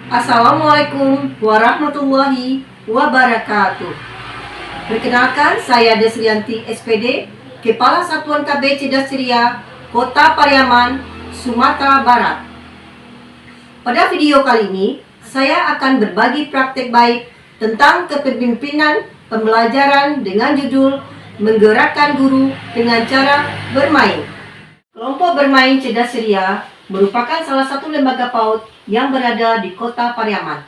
Assalamualaikum warahmatullahi wabarakatuh. Perkenalkan, saya Desrianti SPD, Kepala Satuan KB Cerdas Ceria, Kota Pariaman, Sumatera Barat. Pada video kali ini, saya akan berbagi praktek baik tentang kepemimpinan pembelajaran dengan judul Menggerakkan Guru dengan Cara Bermain. Kelompok Bermain Cerdas Ceria merupakan salah satu lembaga PAUD yang berada di Kota Pariaman,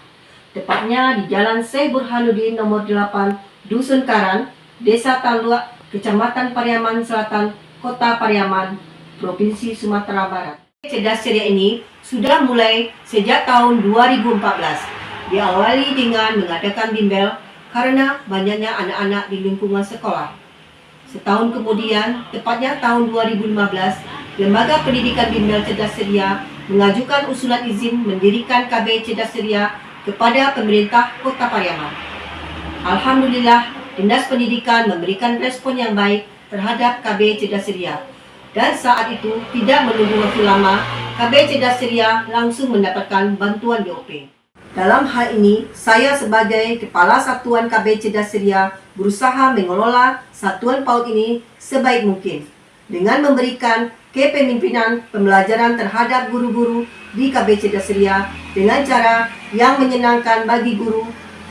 tepatnya di Jalan Syekh Burhanuddin nomor 8, Dusun Karan, Desa Taluak, Kecamatan Pariaman Selatan, Kota Pariaman, Provinsi Sumatera Barat. Cerdas Ceria ini sudah mulai sejak tahun 2014. Diawali dengan mengadakan bimbel karena banyaknya anak-anak di lingkungan sekolah. Setahun kemudian, tepatnya tahun 2015, Lembaga Pendidikan Bimbel Cerdas Ceria mengajukan usulan izin mendirikan KB Cerdas Ceria kepada pemerintah Kota Pariaman. Alhamdulillah, Dinas Pendidikan memberikan respon yang baik terhadap KB Cerdas Ceria. Dan saat itu tidak menunggu waktu lama, KB Cerdas Ceria langsung mendapatkan bantuan BOP. Dalam hal ini, saya sebagai Kepala Satuan KB Cerdas Ceria berusaha mengelola satuan PAUD ini sebaik mungkin dengan memberikan kepemimpinan pembelajaran terhadap guru-guru di KB Cerdas Ceria dengan cara yang menyenangkan bagi guru.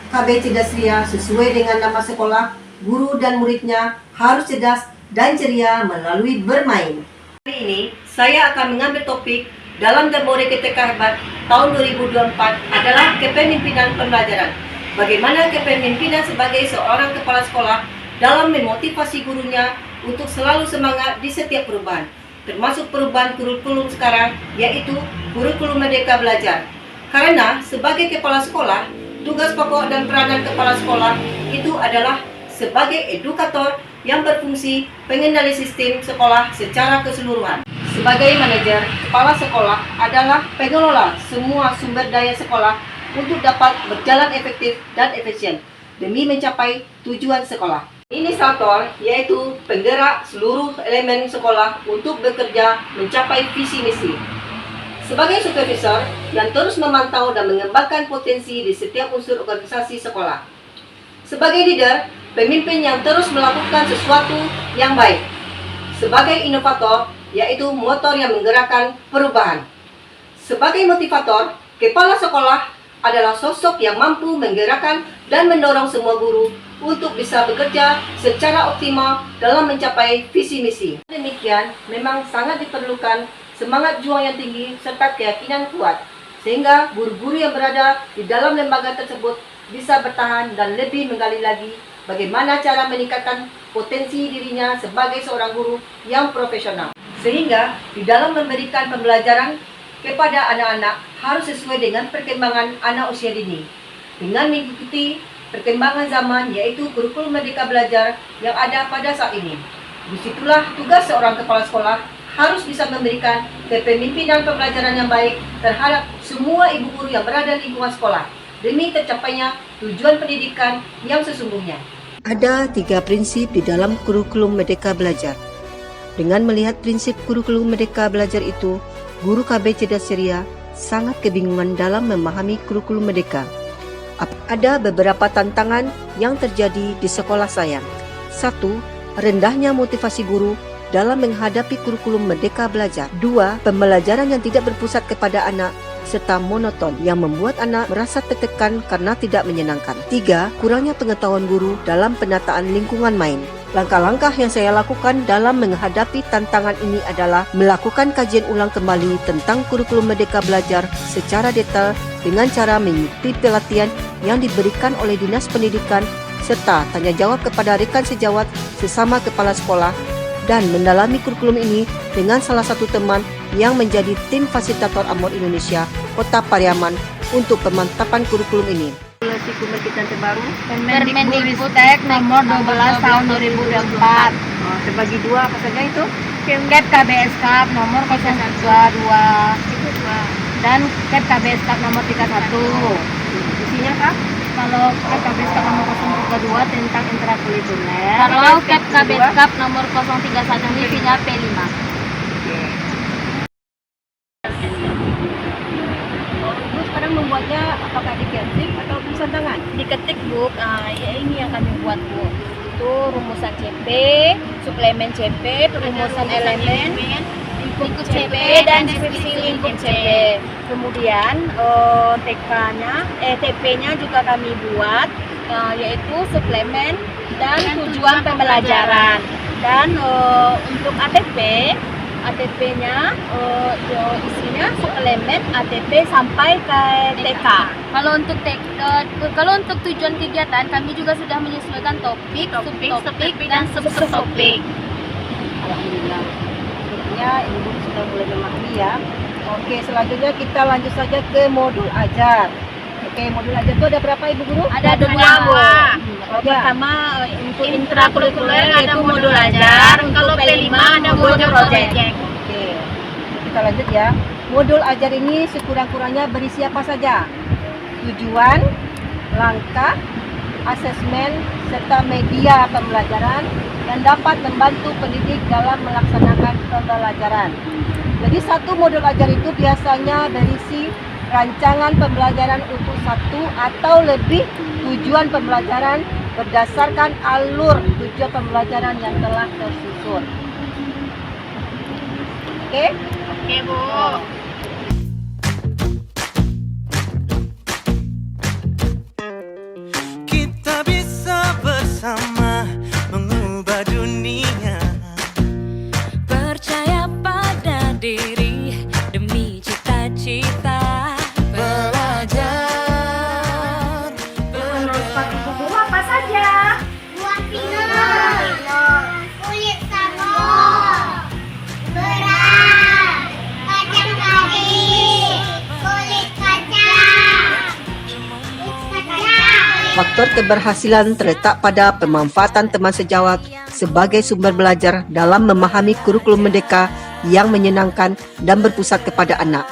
KB Cerdas Ceria sesuai dengan nama sekolah, guru dan muridnya harus cerdas dan ceria melalui bermain. Hari ini, saya akan mengambil topik dalam Demore KTK Hebat tahun 2024 adalah kepemimpinan pembelajaran. Bagaimana kepemimpinan sebagai seorang kepala sekolah dalam memotivasi gurunya untuk selalu semangat di setiap perubahan, termasuk perubahan kurikulum sekarang, yaitu kurikulum Merdeka Belajar. Karena sebagai kepala sekolah, tugas pokok dan peranan kepala sekolah itu adalah sebagai edukator yang berfungsi pengendali sistem sekolah secara keseluruhan. Sebagai manajer, kepala sekolah adalah pengelola semua sumber daya sekolah untuk dapat berjalan efektif dan efisien demi mencapai tujuan sekolah. Inisiator yaitu penggerak seluruh elemen sekolah untuk bekerja mencapai visi misi. Sebagai supervisor yang terus memantau dan mengembangkan potensi di setiap unsur organisasi sekolah. Sebagai leader, pemimpin yang terus melakukan sesuatu yang baik. Sebagai inovator, yaitu motor yang menggerakkan perubahan. Sebagai motivator, kepala sekolah adalah sosok yang mampu menggerakkan dan mendorong semua guru untuk bisa bekerja secara optimal dalam mencapai visi misi. Demikian, memang sangat diperlukan semangat juang yang tinggi serta keyakinan kuat, sehingga guru-guru yang berada di dalam lembaga tersebut bisa bertahan dan lebih menggali lagi bagaimana cara meningkatkan potensi dirinya sebagai seorang guru yang profesional. Sehingga di dalam memberikan pembelajaran kepada anak-anak harus sesuai dengan perkembangan anak usia dini, dengan mengikuti perkembangan zaman, yaitu kurikulum Merdeka Belajar yang ada pada saat ini. Disitulah tugas seorang kepala sekolah harus bisa memberikan kepemimpinan pembelajaran yang baik terhadap semua ibu guru yang berada di lingkungan sekolah demi tercapainya tujuan pendidikan yang sesungguhnya. Ada 3 prinsip di dalam kurikulum Merdeka Belajar. Dengan melihat prinsip kurikulum Merdeka Belajar itu, guru KB Cerdas Ceria sangat kebingungan dalam memahami kurikulum Merdeka. Ada beberapa tantangan yang terjadi di sekolah saya. 1. Rendahnya motivasi guru dalam menghadapi kurikulum Merdeka Belajar. 2. Pembelajaran yang tidak berpusat kepada anak serta monoton yang membuat anak merasa tertekan karena tidak menyenangkan. 3. Kurangnya pengetahuan guru dalam penataan lingkungan main. Langkah-langkah yang saya lakukan dalam menghadapi tantangan ini adalah melakukan kajian ulang kembali tentang kurikulum Merdeka Belajar secara detail dengan cara mengikuti pelatihan yang diberikan oleh Dinas Pendidikan serta tanya jawab kepada rekan sejawat sesama kepala sekolah dan mendalami kurikulum ini dengan salah satu teman yang menjadi tim fasilitator AMOR Indonesia Kota Pariaman untuk pemantapan kurikulum ini. Kurikulum kita terbaru Permendikbudristek nomor 12 tahun 2024. Terbagi dua apa saja itu? Kep KBS Kap nomor 022 dan Kep KBS Kap nomor 31. Isinya Kak? Kalau Kep KBS Kap nomor 032 tentang intrakurikuler. Kalau Kep KBS Kap nomor 031 ini isinya P5. Sekarang membuatnya apakah diketik atau tulisan tangan? Diketik Bu, ya ini yang kami buat Bu. Itu rumusan CP, suplemen CP, perumusan elemen, lingkup CP dan deskripsi lingkup CP. Kemudian TP-nya juga kami buat, yaitu suplemen dan tujuan pembelajaran. Dan untuk ATP-nya isinya suplemen ATP sampai ke TK. Kalau untuk tujuan kegiatan kami juga sudah menyesuaikan topik, subtopik dan subtopik. Alhamdulillah. Sepertinya Ibu sudah mulai memahami ya. Oke, selanjutnya kita lanjut saja ke modul ajar. Oke, modul ajar itu ada berapa Ibu Guru? Ada dua Bu. Pertama untuk intrakurikuler ada modul ajar, kalau P5 ada modul project. Oke, kita lanjut ya. Modul ajar ini sekurang-kurangnya berisi apa saja? Tujuan, langkah, asesmen, serta media pembelajaran yang dapat membantu pendidik dalam melaksanakan pembelajaran. Jadi satu modul ajar itu biasanya berisi rancangan pembelajaran untuk satu atau lebih tujuan pembelajaran berdasarkan alur tujuan pembelajaran yang telah tersusun. Oke? Oke Bu. Kita bisa bersama mengubah dunia. Percaya pada diri demi cita-cita. Belajar. Menurut Pak Ibu Guru apa saja? Buah pinang, kulit salmon, beras, kacang kari, kulit kacang. Faktor keberhasilan terletak pada pemanfaatan teman sejawat sebagai sumber belajar dalam memahami kurikulum Merdeka yang menyenangkan dan berpusat kepada anak.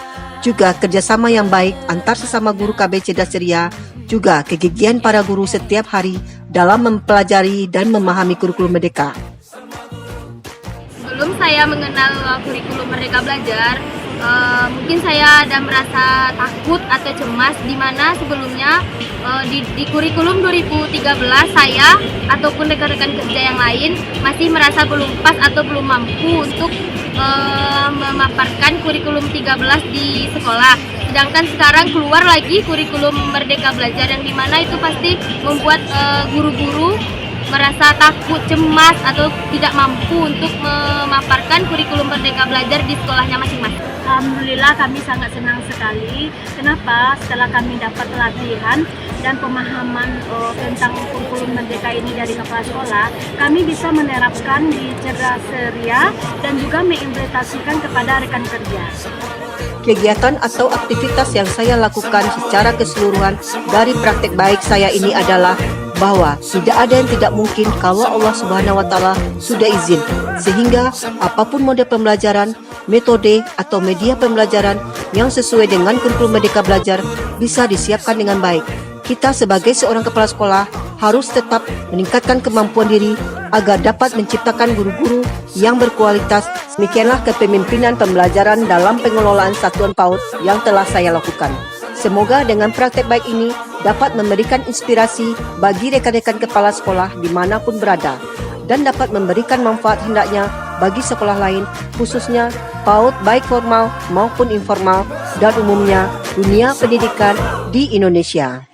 Juga kerjasama yang baik antar sesama guru KB Cerdas Ceria, juga kegigihan para guru setiap hari dalam mempelajari dan memahami kurikulum Merdeka. Sebelum saya mengenal kurikulum Merdeka Belajar, mungkin saya ada merasa takut atau cemas, di mana sebelumnya di kurikulum 2013 saya ataupun rekan-rekan kerja yang lain masih merasa belum pas atau belum mampu untuk memaparkan kurikulum 13 di sekolah. Sedangkan sekarang keluar lagi kurikulum Merdeka Belajar yang dimana itu pasti membuat guru-guru merasa takut, cemas atau tidak mampu untuk memaparkan kurikulum Merdeka Belajar di sekolahnya masing-masing. Alhamdulillah kami sangat senang sekali. Kenapa? Setelah kami dapat latihan dan pemahaman tentang kurikulum Merdeka ini dari kepala sekolah, kami bisa menerapkan di Cerdas Ceria dan juga mengimplementasikan kepada rekan kerja. Kegiatan atau aktivitas yang saya lakukan secara keseluruhan dari praktek baik saya ini adalah bahwa tidak ada yang tidak mungkin kalau Allah Subhanahu wa Ta'ala sudah izin, sehingga apapun mode pembelajaran, metode atau media pembelajaran yang sesuai dengan kurikulum Merdeka Belajar bisa disiapkan dengan baik. Kita sebagai seorang kepala sekolah harus tetap meningkatkan kemampuan diri agar dapat menciptakan guru-guru yang berkualitas. Demikianlah kepemimpinan pembelajaran dalam pengelolaan satuan PAUD yang telah saya lakukan. Semoga dengan praktek baik ini dapat memberikan inspirasi bagi rekan-rekan kepala sekolah dimanapun berada dan dapat memberikan manfaat hendaknya bagi sekolah lain, khususnya PAUD baik formal maupun informal dan umumnya dunia pendidikan di Indonesia.